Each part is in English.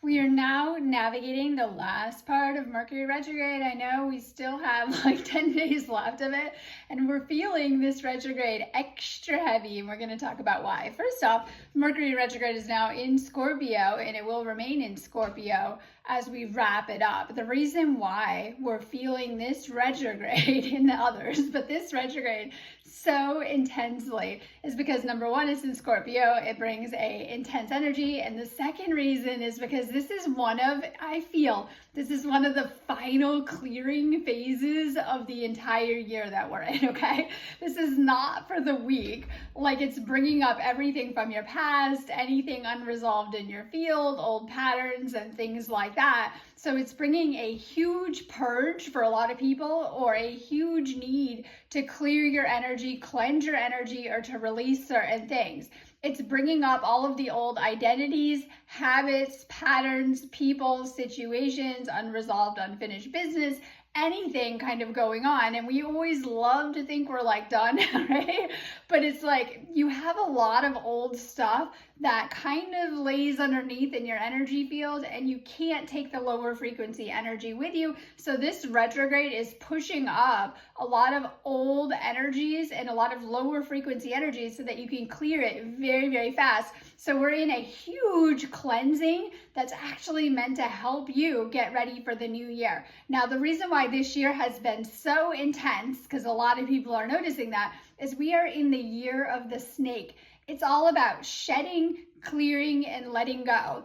We are now navigating the last part of Mercury retrograde. I know we still have like 10 days left of it, and we're feeling this retrograde extra heavy, and we're going to talk about why. First off, Mercury retrograde is now in Scorpio, and it will remain in Scorpio as we wrap it up. The reason why we're feeling this retrograde in the others, but this retrograde so intensely is because number one, it's in Scorpio. It brings a intense energy. And the second reason is because I feel this is one of the final clearing phases of the entire year that we're in, okay? This is not for the weak. Like, it's bringing up everything from your past, anything unresolved in your field, old patterns and things like that. So it's bringing a huge purge for a lot of people, or a huge need to clear your energy, cleanse your energy, or to release certain things. It's bringing up all of the old identities, habits, patterns, people, situations, unresolved, unfinished business, anything kind of going on. And we always love to think we're like done, right? But it's like you have a lot of old stuff that kind of lays underneath in your energy field, and you can't take the lower frequency energy with you. So this retrograde is pushing up a lot of old energies and a lot of lower frequency energies so that you can clear it very, very fast. So we're in a huge cleansing that's actually meant to help you get ready for the new year. Now, the reason why this year has been so intense, because a lot of people are noticing that, is we are in the year of the snake. It's all about shedding, clearing, and letting go.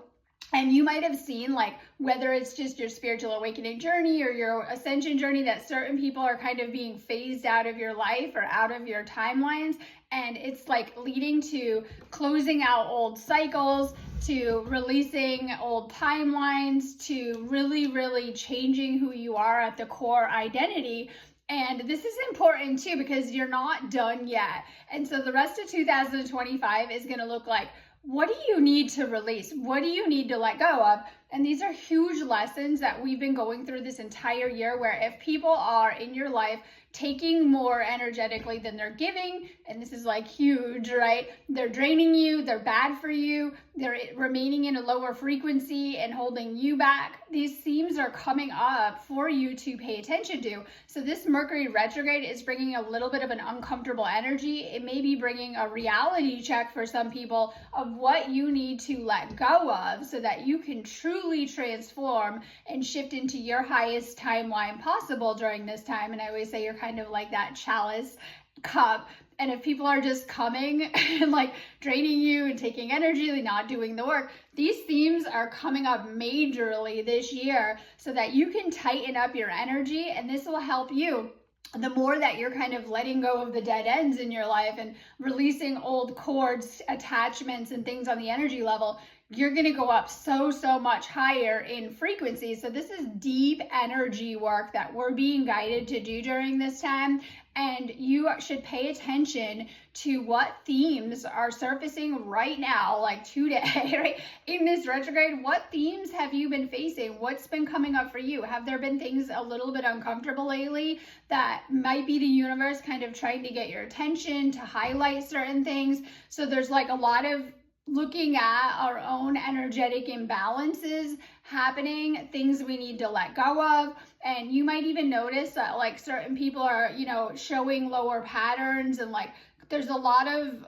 And you might have seen, like, whether it's just your spiritual awakening journey or your ascension journey, that certain people are kind of being phased out of your life or out of your timelines. And it's like leading to closing out old cycles, to releasing old timelines, to really, really changing who you are at the core identity. And this is important too, because you're not done yet. And so the rest of 2025 is going to look like, what do you need to release? What do you need to let go of? And these are huge lessons that we've been going through this entire year, where if people are in your life taking more energetically than they're giving, and this is like huge, right? They're draining you, they're bad for you, they're remaining in a lower frequency and holding you back. These themes are coming up for you to pay attention to. So this Mercury retrograde is bringing a little bit of an uncomfortable energy. It may be bringing a reality check for some people of what you need to let go of so that you can truly transform and shift into your highest timeline possible during this time. And I always say you're kind of like that chalice cup. And if people are just coming and like draining you and taking energy and not doing the work, these themes are coming up majorly this year so that you can tighten up your energy, and this will help you. The more that you're kind of letting go of the dead ends in your life and releasing old cords, attachments, and things on the energy level, you're going to go up so much higher in frequency. So this is deep energy work that we're being guided to do during this time. And you should pay attention to what themes are surfacing right now, like today, right? In this retrograde, what themes have you been facing? What's been coming up for you? Have there been things a little bit uncomfortable lately that might be the universe kind of trying to get your attention, to highlight certain things? So there's like a lot of looking at our own energetic imbalances happening, things we need to let go of. And you might even notice that like certain people are, showing lower patterns, and like there's a lot of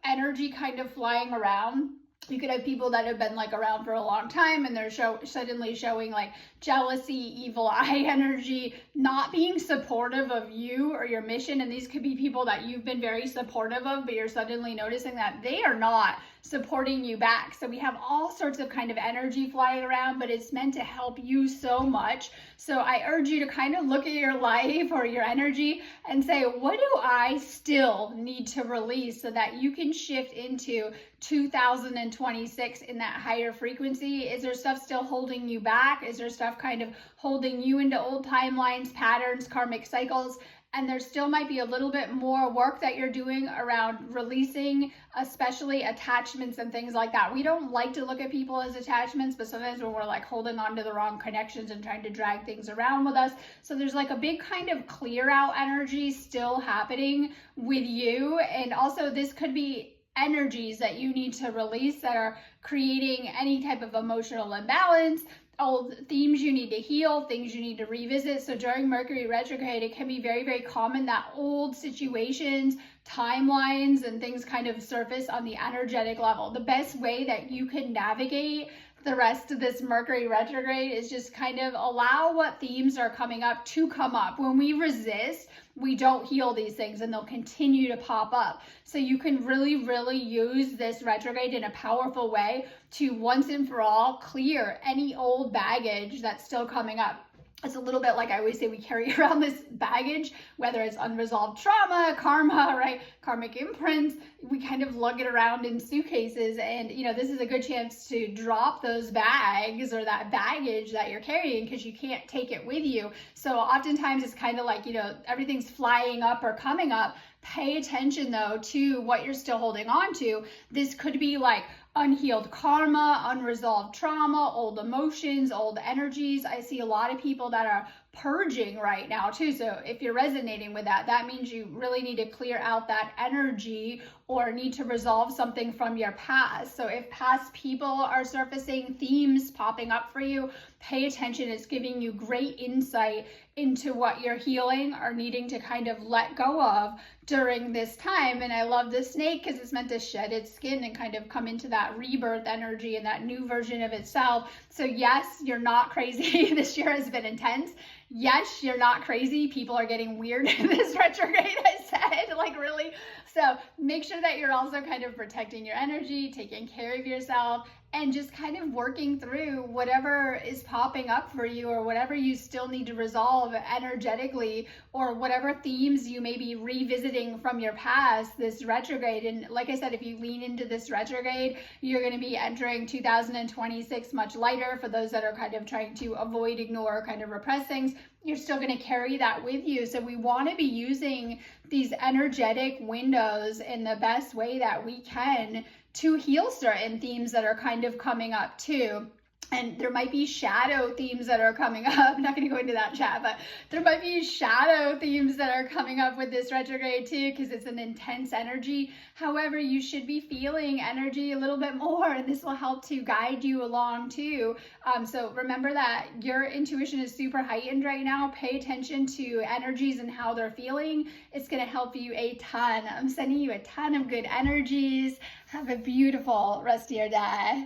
energy kind of flying around. You could have people that have been like around for a long time, and they're suddenly showing like jealousy, evil eye energy, not being supportive of you or your mission. And these could be people that you've been very supportive of, but you're suddenly noticing that they are not supporting you back. So we have all sorts of kind of energy flying around, but it's meant to help you so much. So I urge you to kind of look at your life or your energy and say, what do I still need to release so that you can shift into 2026 in that higher frequency? Is there stuff still holding you back? Is there stuff kind of holding you into old timelines, patterns, karmic cycles? And there still might be a little bit more work that you're doing around releasing, especially attachments and things like that. We don't like to look at people as attachments, but sometimes when we're like holding on to the wrong connections and trying to drag things around with us. So there's like a big kind of clear out energy still happening with you. And also this could be energies that you need to release that are creating any type of emotional imbalance, old themes you need to heal, things you need to revisit. So during Mercury retrograde, it can be very, very common that old situations, timelines, and things kind of surface on the energetic level. The best way that you can navigate the rest of this Mercury retrograde is just kind of allow what themes are coming up to come up. When we resist, we don't heal these things and they'll continue to pop up. So you can really, really use this retrograde in a powerful way to once and for all clear any old baggage that's still coming up. It's a little bit like I always say, we carry around this baggage, whether it's unresolved trauma, karma, right? Karmic imprints. We kind of lug it around in suitcases, and this is a good chance to drop those bags or that baggage that you're carrying because you can't take it with you. So oftentimes it's kind of like, everything's flying up or coming up. Pay attention though to what you're still holding on to. This could be like unhealed karma, unresolved trauma, old emotions, old energies. I see a lot of people that are purging right now too. So if you're resonating with that, that means you really need to clear out that energy or need to resolve something from your past. So if past people are surfacing, themes popping up for you, pay attention. It's giving you great insight into what you're healing or needing to kind of let go of during this time. And I love the snake because it's meant to shed its skin and kind of come into that rebirth energy and that new version of itself. So yes, you're not crazy. This year has been intense. Yes, you're not crazy. People are getting weird in this retrograde, I said, like really. So make sure that you're also kind of protecting your energy, taking care of yourself, and just kind of working through whatever is popping up for you or whatever you still need to resolve energetically or whatever themes you may be revisiting from your past this retrograde. And like I said, if you lean into this retrograde, you're going to be entering 2026 much lighter. For those that are kind of trying to avoid, ignore, kind of repress things, you're still going to carry that with you. So we want to be using these energetic windows in the best way that we can to heal certain themes that are kind of coming up too. And there might be shadow themes that are coming up. I'm not going to go into that chat, but there might be shadow themes that are coming up with this retrograde too, because it's an intense energy. However, you should be feeling energy a little bit more, and this will help to guide you along too. So remember that your intuition is super heightened right now. Pay attention to energies and how they're feeling. It's going to help you a ton. I'm sending you a ton of good energies. Have a beautiful rest of your day.